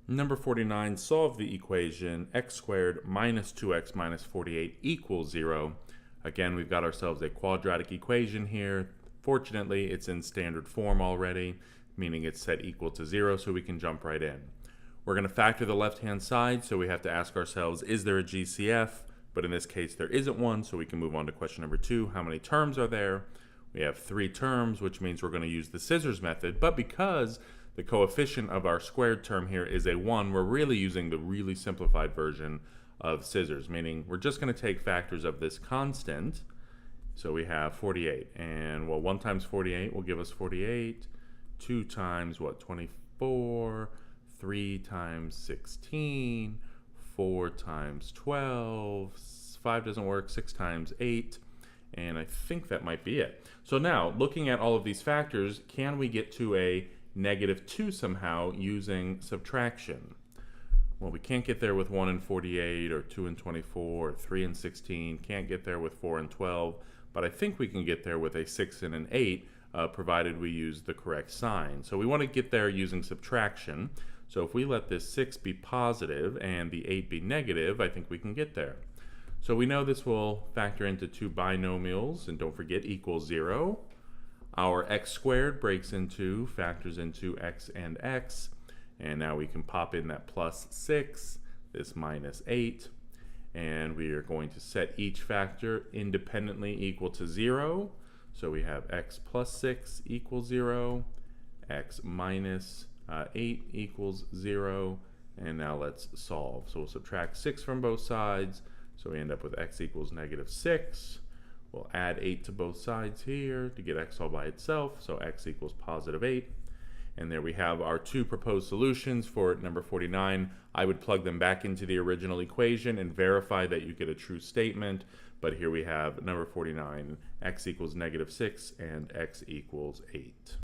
Number 49, solve the equation x squared minus 2x minus 48 equals 0. Again, we've got ourselves a quadratic equation here. Fortunately, it's in standard form already, meaning it's set equal to 0, so we can jump right in. We're going to factor the left-hand side, so we have to ask ourselves, is there a GCF? But in this case, there isn't one, so we can move on to question number 2. How many terms are there? We have 3 terms, which means we're going to use the scissors method, but because the coefficient of our squared term here is a 1, we're really using the really simplified version of scissors, meaning we're just going to take factors of this constant. So we have 48, and well, 1 times 48 will give us 48, 2 times what, 24, 3 times 16, 4 times 12, 5 doesn't work, 6 times 8, and I think that might be it. So now, looking at all of these factors, can we get to a -2 somehow using subtraction? Well, we can't get there with 1 and 48, or 2 and 24, or 3 and 16. Can't get there with 4 and 12, but I think we can get there with a 6 and an 8, provided we use the correct sign. So we want to get there using subtraction. So if we let this 6 be positive and the 8 be negative, I think we can get there. So we know this will factor into 2 binomials, and don't forget equals 0. Our x squared factors into x and x, and now we can pop in that plus 6, this minus 8, and we are going to set each factor independently equal to 0. So we have x plus 6 equals 0, x minus 8 equals 0, and now let's solve. So we'll subtract 6 from both sides, so we end up with x equals -6. We'll add 8 to both sides here to get x all by itself, so x equals +8. And there we have our 2 proposed solutions for number 49. I would plug them back into the original equation and verify that you get a true statement, but here we have number 49, x equals -6 and x equals 8.